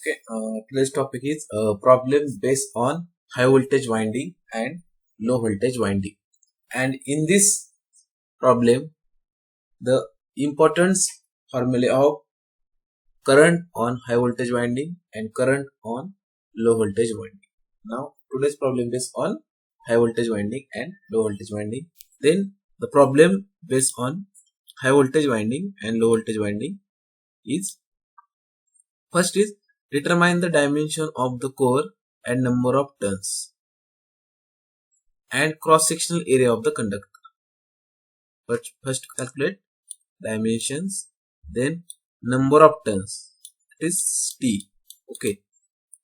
Okay, today's topic is problem based on high voltage winding and low voltage winding. And in this problem, the importance formula of current on high voltage winding and current on low voltage winding. Now, today's problem based on high voltage winding and low voltage winding. Then the problem based on high voltage winding and low voltage winding is first is determine the dimension of the core and number of turns and cross-sectional area of the conductor. First calculate dimensions, then number of turns, it is T. Okay.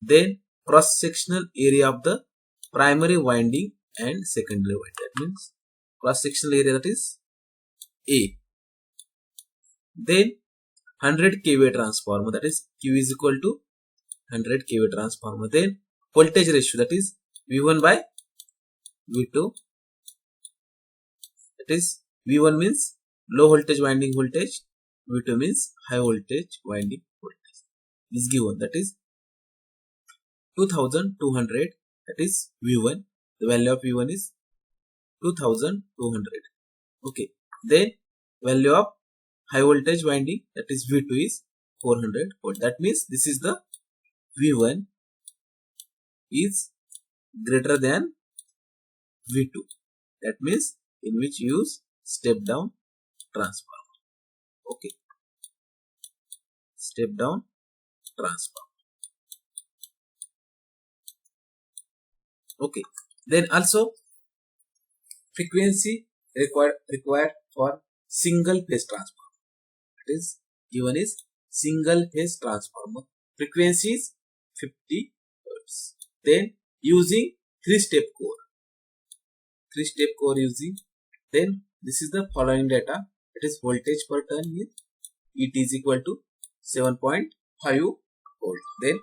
Then cross-sectional area of the primary winding and secondary winding. That means cross-sectional area, that is A. Then 100 kVA transformer, that is Q is equal to 100 kVA transformer. Then voltage ratio, that is V1 by V2, that is V1 means low voltage winding voltage, V2 means high voltage winding voltage is given, that is 2200, that is V1, the value of V1 is 2200. Okay, then value of high voltage winding, that is V2 is 400 volt. That means this is the V1 is greater than V2. That means in which use step down transformer. Okay, step down transformer. Okay, then also frequency required for single phase transformer. That is given is single phase transformer. Frequency is 50 Hz. Then using 3-step core. 3-step core using. Then this is the following data. It is voltage per turn is ET is equal to 7.5 volt. Then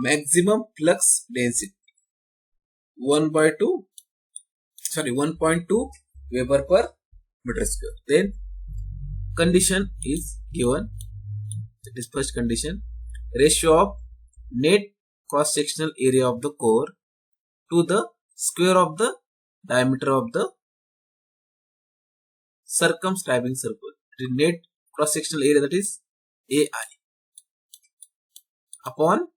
maximum flux density 1.2 Weber per meter square. Then condition is given. It is first condition. Ratio of net cross sectional area of the core to the square of the diameter of the circumscribing circle. The net cross sectional area, that is AI, upon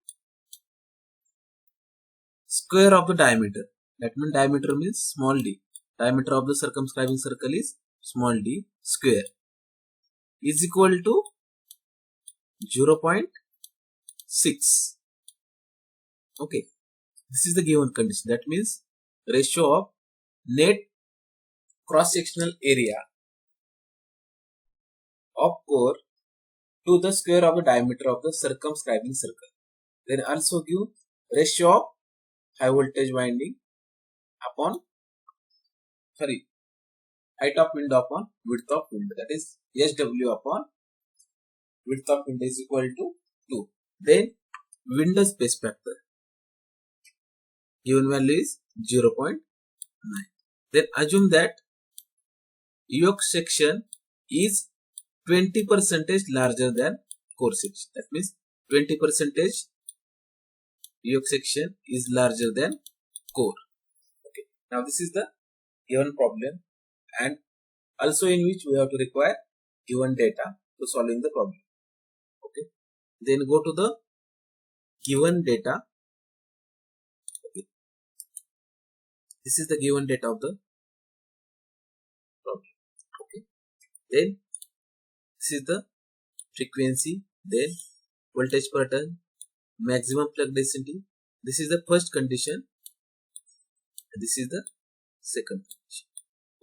square of the diameter. That means diameter means small d. Diameter of the circumscribing circle is small d square is equal to 0.6. Okay, this is the given condition. That means ratio of net cross sectional area of core to the square of the diameter of the circumscribing circle. Then also give ratio of high voltage winding upon height of window upon width of window, that is SW upon width of window is equal to 2. Then window space factor given value is 0.9. Then assume that yoke section is 20% larger than core section. That means 20% yoke section is larger than core. Okay. Now this is the given problem, and also in which we have to require given data to solving the problem. Okay. Then go to the given data. Okay. This is the given data of the problem. Okay. Then this is the frequency, then voltage per turn, maximum flux density. This is the first condition. This is the second condition.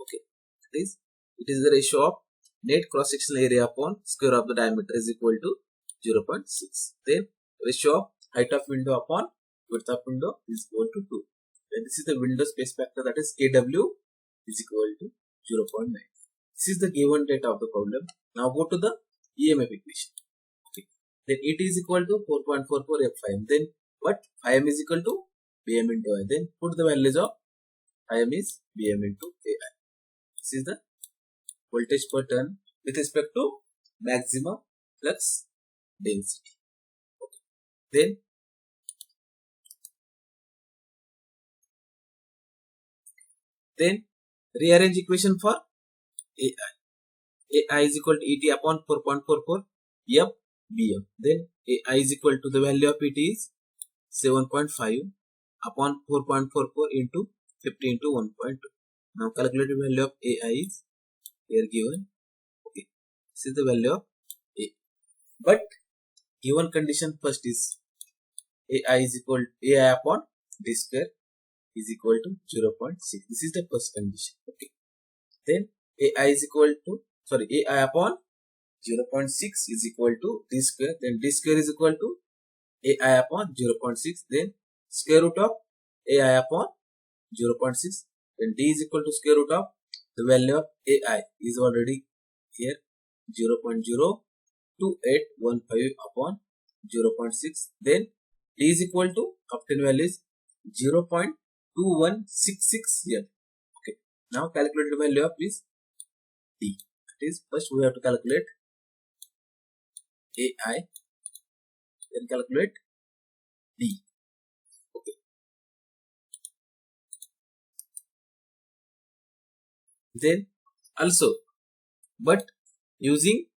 Okay, it is the ratio of net cross sectional area upon square of the diameter is equal to 0.6. Then ratio of height of window upon width of window is equal to 2. Then this is the window space factor, that is KW is equal to 0.9. This is the given data of the problem. Now go to the EMF equation. Okay. Then it is equal to 4.44 F5. Then what? Im is equal to Bm into I. Then put the values of Im is Bm into AI. This is the voltage per turn with respect to maximum flux density. Okay. then rearrange equation for AI. AI is equal to ET upon 4.44 F BM. Then AI is equal to the value of ET is 7.5 upon 4.44 into 50 into 1.2. Now calculated value of AI is here given. Okay, this is the value of A. But given condition first is AI is equal to AI upon D square is equal to 0.6. This is the first condition. Okay. Then AI is equal to AI upon 0.6 is equal to D square. Then D square is equal to AI upon 0.6. Then square root of AI upon 0.6. Then D is equal to square root of the value of AI is already here 0.02815 upon 0.6. Then D is equal to obtained value is 0.2166 here. Okay. Now calculate the value of this D. That is, first we have to calculate AI, then calculate D. Okay. Then also, but using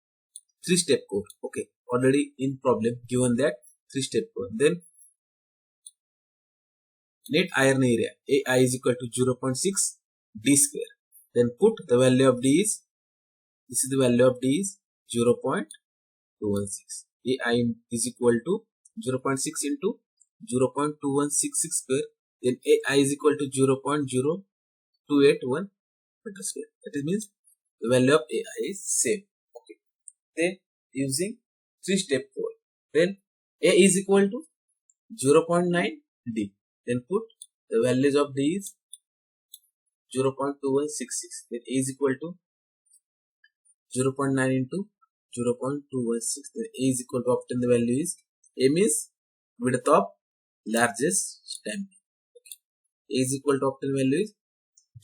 3-step code. Okay, already in problem given that 3-step code. Then net iron area AI is equal to 0.6 D square. Then put the value of D is, this is the value of D is 0.216. AI is equal to 0.6 into 0.2166 square. Then AI is equal to 0.0281 meter square. That means the value of AI is same. Okay. Then using 3-step code. Then A is equal to 0.9 D. Then put the values of D is 0.2166. Then A is equal to 0.9 into 0.216. Then A is equal to obtain the value is A means width of largest stamping. Okay. A is equal to obtain value is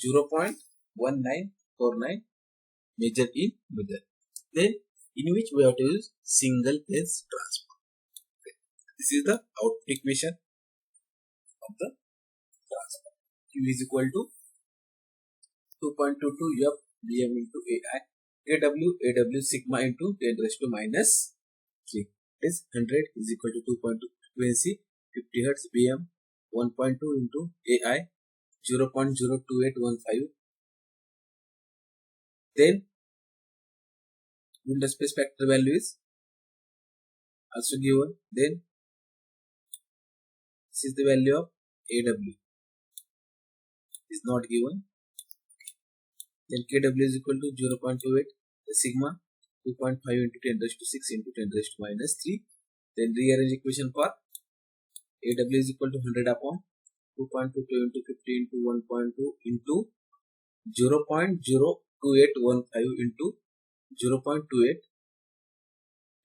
0.1949 measured in meter. Then in which we have to use single phase transformer. Okay. This is the output equation of the transformer. Q is equal to 2.22 F BM into AI. AW sigma into 10 raised to minus 3. Is 100 is equal to 2.2 frequency 50 Hz BM 1.2 into AI 0.02815. Then window space factor value is also given. Then this is the value of AW is not given. Then KW is equal to 0.28 the sigma 2.5 into 10 raised to 6 into 10 raised to minus 3. Then rearrange equation for AW is equal to 100 upon 2.22 into 50 into 1.2 into 0.02815 into 0.28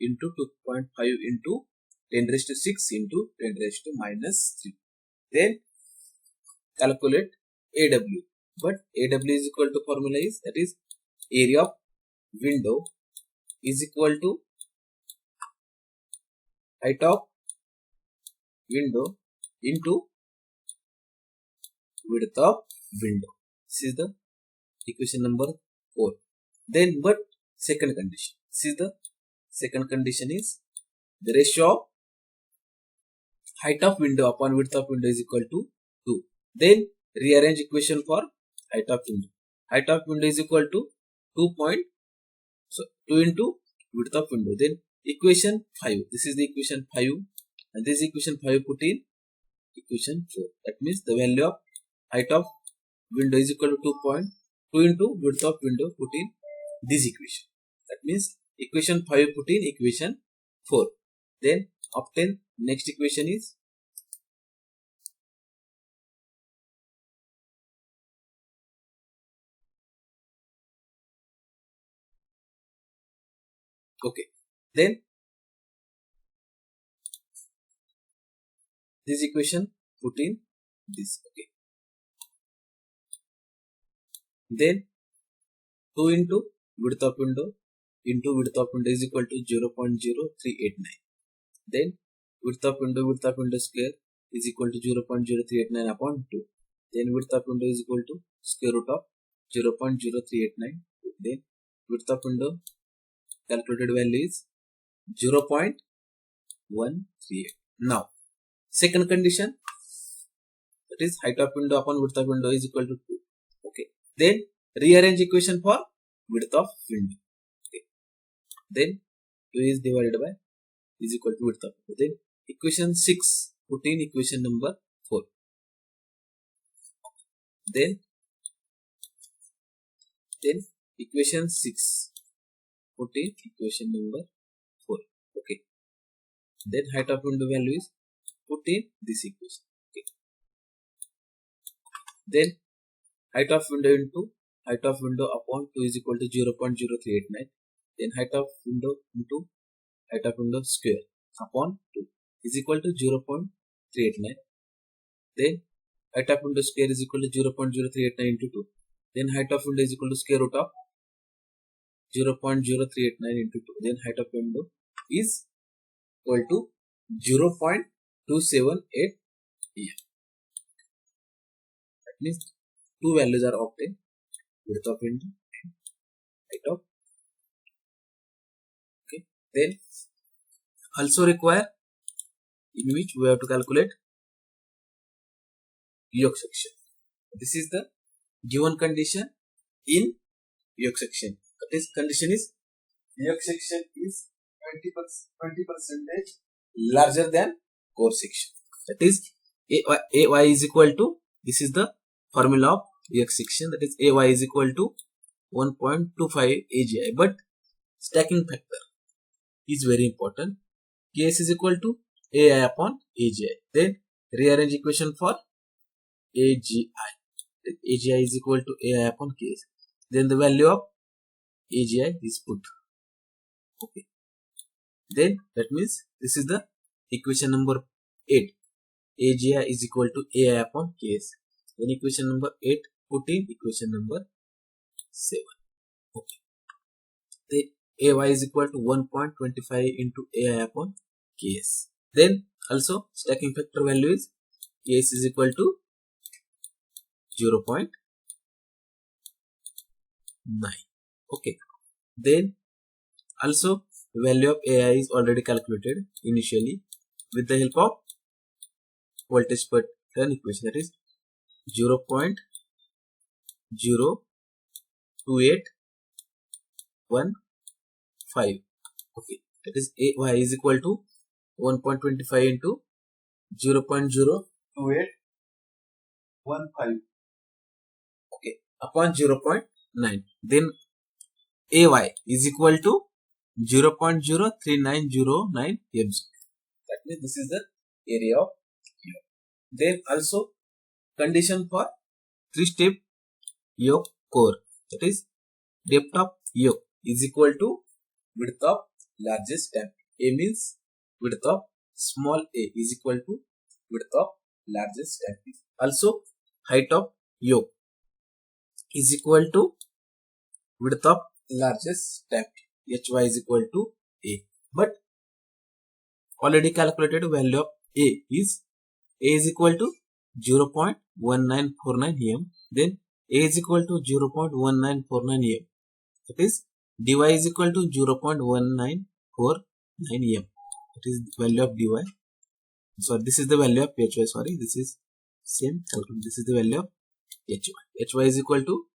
into 2.5 into 10 raised to 6 into 10 raised to minus 3. Then calculate AW. But AW is equal to formula is, that is area of window is equal to height of window into width of window. This is the equation number 4. Then but second condition. This is the second condition is the ratio of height of window upon width of window is equal to 2. Then rearrange equation for height of window. Height of window is equal to 2 into width of window. Then equation 5. This is the equation 5 and this equation 5 put in equation 4. That means the value of height of window is equal to 2 into width of window put in this equation. That means equation 5 put in equation 4. Then obtain next equation is okay. Then this equation put in this. Okay. Then 2 into width of window into width of window is equal to 0.0389. Then width of window square is equal to 0.0389 upon 2. Then width of window is equal to square root of 0.0389. Then width of window calculated value is 0.138. Now second condition, that is height of window upon width of window is equal to 2. Okay. Then rearrange equation for width of window. Okay. Then 2 is divided by is equal to width of window. Then equation 6, put in equation number 4. Then equation 6, put in equation number 4. Okay. Then height of window value is put in this equation. Okay. Then height of window into height of window upon 2 is equal to 0.0389. Then height of window into height of window square upon 2 is equal to 0.389. Then height of window square is equal to 0.0389 into 2. Then height of window is equal to square root of 0.0389 into 2. Then height of window is equal to 0.278 em. That means two values are obtained: width of window and height of. Okay. Then also require, in which we have to calculate yoke section. This is the given condition in yoke section. That is, condition is yoke section is 20% larger than core section. That is, AY is equal to, this is the formula of yoke section, that is AY is equal to 1.25 AGI. But stacking factor is very important. KS is equal to AI upon AGI. Then rearrange equation for AGI. AGI is equal to AI upon KS. Then the value of AGI is put. Okay. Then that means this is the equation number 8. AGI is equal to AI upon KS. Then equation number 8, put in equation number 7. Okay. Then AY is equal to 1.25 into AI upon KS. Then also stacking factor value is KS is equal to 0.9. Okay. Then also value of AI is already calculated initially with the help of voltage per turn equation, that is 0.02815. Okay, that is AY is equal to 1.25 into 0.02815. Okay, upon 0.9. Then AY is equal to 0.03909 m. That means this is the area of yoke. Then also condition for 3-step yoke core, that is depth of yoke is equal to width of largest stamp. A means width of small a is equal to width of largest stamp. Also height of yoke is equal to width of largest stamp. HY is equal to A. But already calculated value of A is equal to 0.1949 em. Then A is equal to 0.1949 em. That is dy is equal to 0.1949 em. That is the value of dy. Sorry, this is the value of HY. Sorry, this is same calculation. This is the value of HY. HY is equal to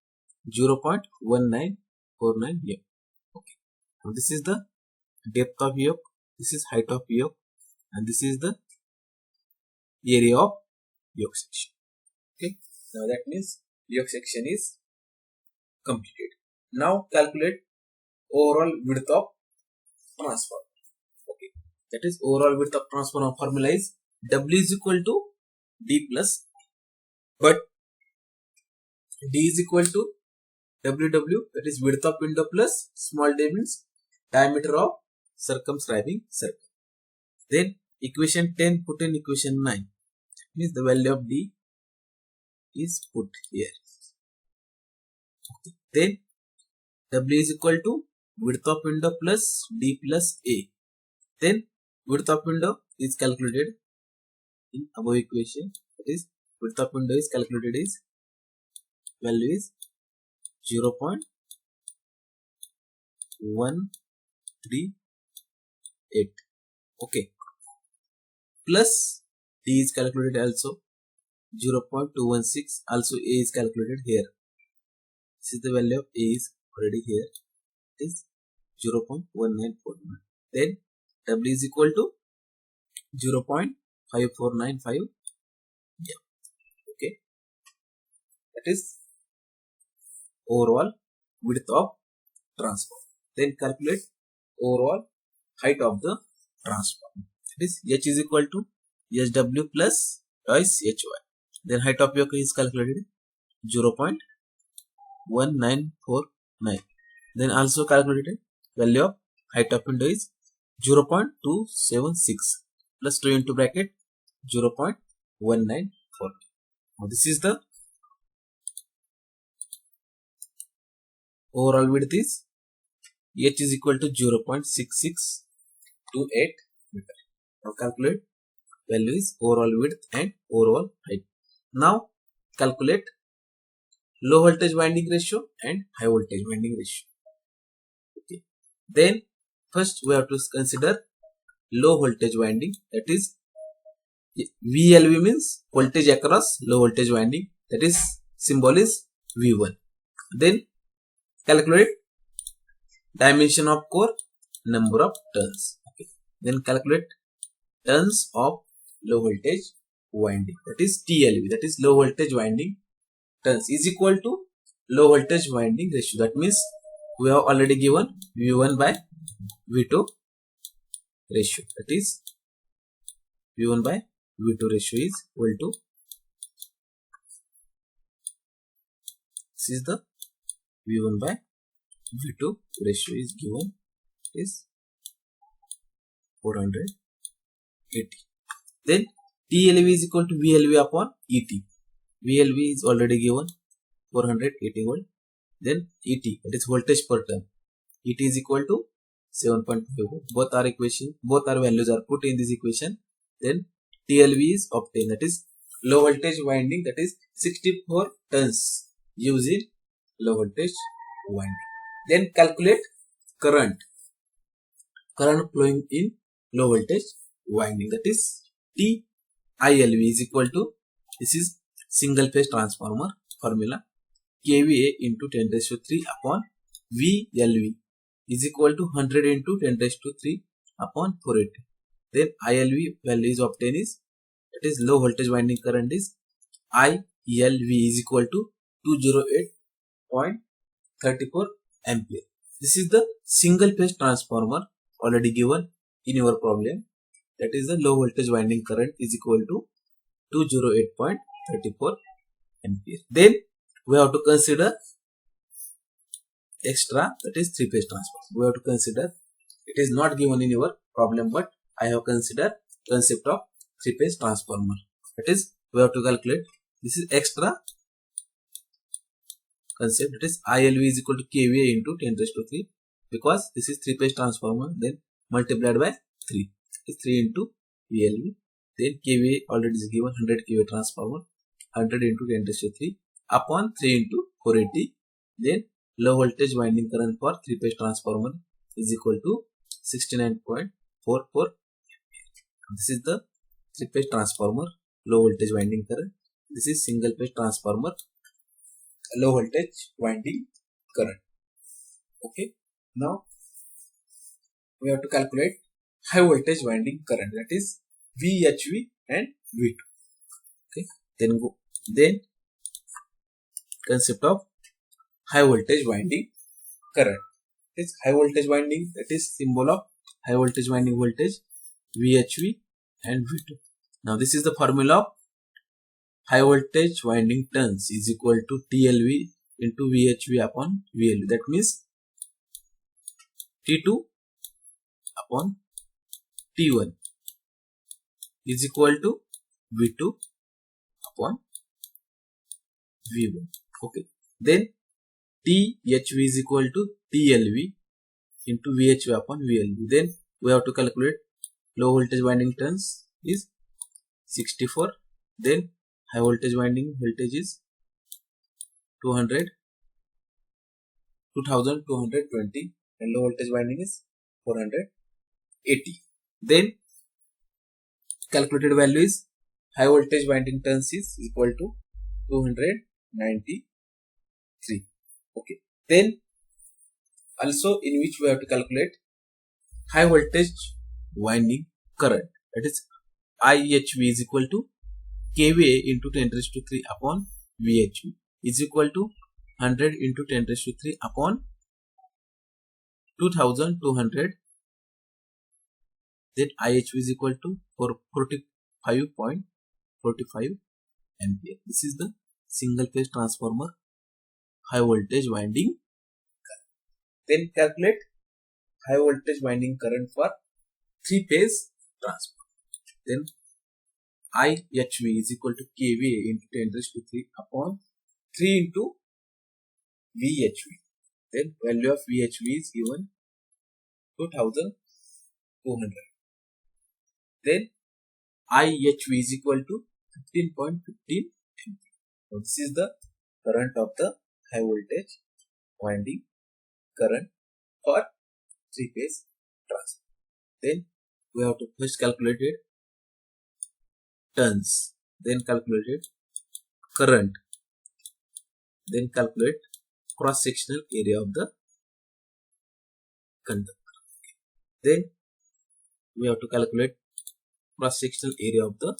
0.1949 em. Okay. Now this is the depth of yoke, this is height of yoke, and this is the area of yoke section. Okay. Now that means yoke section is completed. Now calculate overall width of transformer. Okay. That is overall width of transformer formula is W is equal to D plus, but D is equal to WW, that is width of window plus small d means diameter of circumscribing circle. Then equation 10, put in equation 9. That means the value of D is put here. Okay. Then W is equal to width of window plus D plus A. Then width of window is calculated in above equation. That is, width of window is calculated is value is 0.138. Okay, plus D is calculated also 0.216. Also A is calculated here. This is the value of A is already here. It is 0.1949. Then W is equal to 0.5495. Yeah. Okay. That is overall width of transformer. Then calculate overall height of the transformer. That is H is equal to SW plus twice HY. Then height of yoke is calculated 0.1949. Then also calculated value of height of window is 0.276 plus 2 into bracket 0.194. Now this is the overall width is H is equal to 0.6628 meter. Now calculate value is overall width and overall height. Now calculate low voltage winding ratio and high voltage winding ratio. Okay. Then first we have to consider low voltage winding, that is VLV means voltage across low voltage winding, that is symbol is V1. Then calculate dimension of core, number of turns. Okay. Then calculate turns of low voltage winding, that is TLV, that is low voltage winding turns is equal to low voltage winding ratio. That means we have already given V1 by V2 ratio, that is V1 by V2 ratio is equal to, this is the V1 by V2 ratio is given is 480. Then TLV is equal to VLV upon ET. VLV is already given 480 volt. Then ET, that is voltage per turn. ET is equal to 7.5 volt. Both are values are put in this equation. Then TLV is obtained, that is low voltage winding, that is 64 turns used in low voltage winding. Then calculate current flowing in low voltage winding, that is TILV is equal to, this is single phase transformer formula, kVA into 10 raised to 3 upon VLV is equal to 100 into 10 raised to 3 upon 480. Then ILV value is obtained is, that is low voltage winding current is ILV is equal to 208.34 ampere. This is the single phase transformer already given in your problem, that is the low voltage winding current is equal to 208.34 ampere. Then we have to consider extra, that is 3-phase transformer. We have to consider, it is not given in your problem, but I have considered concept of 3-phase transformer. That is, we have to calculate, this is extra concept, that is ILV is equal to kVA into 10 raised to 3, because this is 3-phase transformer, then multiplied by 3 is 3 into VLV. Then kVA already is given 100 kVA transformer, 100 into 10 raised to 3 upon 3 into 480. Then low voltage winding current for 3-phase transformer is equal to 69.44. This is the 3-phase transformer low voltage winding current. This is single phase transformer low voltage winding current. Okay. Now we have to calculate high voltage winding current, that is VHV and V2. Okay. Then concept of high voltage winding current. This high voltage winding, that is symbol of high voltage winding voltage VHV and V2. Now this is the formula of high voltage winding turns is equal to TLV into VHV upon VLV. That means T2 upon T1 is equal to V2 upon V1. Okay. Then THV is equal to TLV into VHV upon VLV. Then we have to calculate low voltage winding turns is 64. Then high voltage winding voltage is 2220, and low voltage winding is 480. Then calculated value is high voltage winding turns is equal to 293. Okay. Then also in which we have to calculate high voltage winding current, that is IHV is equal to kVA into 10 raised to 3 upon VHV is equal to 100 into 10 raised to 3 upon 2200. Then IHV is equal to 45.45 ampere. This is the single phase transformer high voltage winding current. Then calculate high voltage winding current for 3-phase transformer. Then IHV is equal to kVA into 10 raised to 3 upon 3 into VHV. Then value of VHV is given 2200. Then IHV is equal to 15.15 ampere. So this is the current of the high voltage winding current for 3-phase transformer. Then we have to first calculate it turns, then calculate it current, then calculate cross sectional area of the conductor. Then we have to calculate cross sectional area of the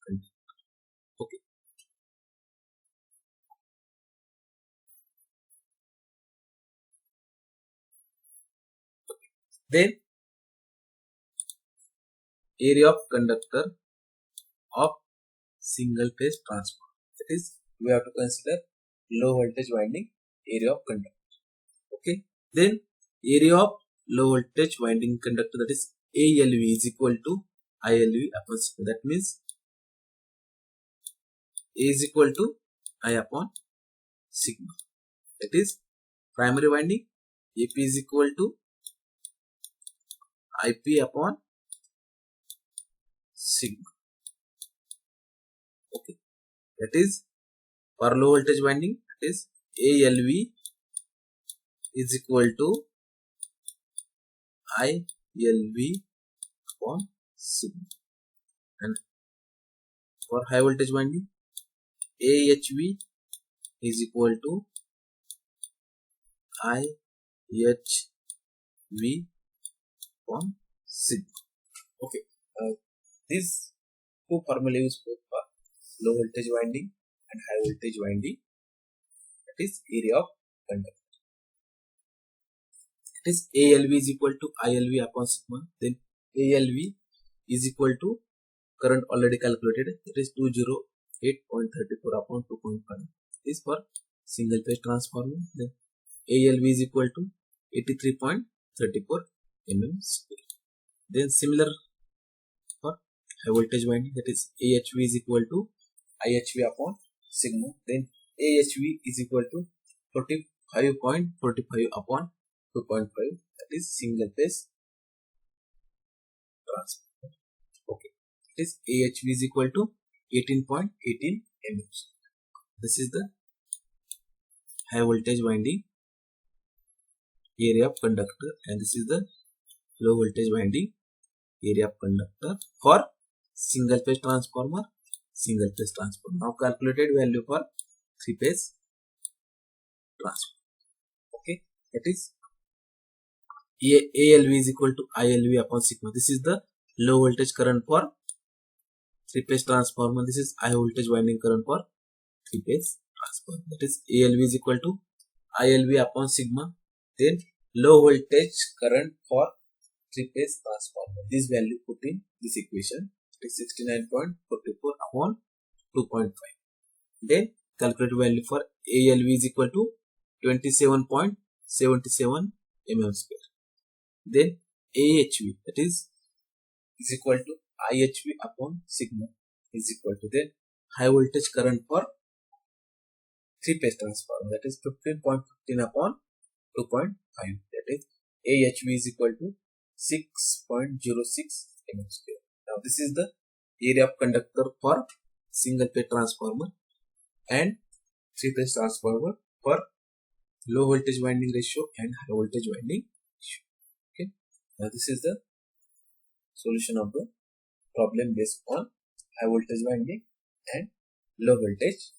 conductor. Okay. Then area of conductor of single phase transformer, that is we have to consider low voltage winding area of conductor. Okay. Then area of low voltage winding conductor, that is ALV is equal to ILV upon sigma. That means A is equal to I upon sigma. That is primary winding AP is equal to IP upon sigma. Okay. That is for low voltage winding, that is ALV is equal to ILV upon sigma. And for high voltage winding, AHV is equal to IHV upon sigma. Okay. These two formulae used both for low voltage winding and high voltage winding, that is area of conductor. That is ALV is equal to ILV upon sigma. Then ALV is equal to current already calculated, that is 208.34 upon 2.5. This is for single phase transformer. Then ALV is equal to 83.34 mm square. Then similar for high voltage winding, that is AHV is equal to IHV upon sigma. Then AHV is equal to 45.45 upon 2.5, that is single phase transformer. Okay. That is AHV is equal to 18.18 mm. This is the high voltage winding area of conductor, and this is the low voltage winding area of conductor for single phase transformer. Now calculated value for 3-phase transformer. Okay. That is ALV is equal to ILV upon sigma. This is the low voltage current for 3-phase transformer. This is high voltage winding current for 3-phase transformer. That is ALV is equal to ILV upon sigma. Then low voltage current for 3-phase transformer. This value put in this equation. It is 69.44 upon 2.5. Then calculate value for ALV is equal to 27.77 mm square. Then AHV, that is equal to IHV upon sigma, is equal to then high voltage current for 3-phase transformer, that is 15.15 upon 2.5. That is AHV is equal to 6.06 mm square. Now this is the area of conductor for single phase transformer and three phase transformer for low voltage winding ratio and high voltage winding ratio. Okay. Now this is the solution of the problem based on high voltage winding and low voltage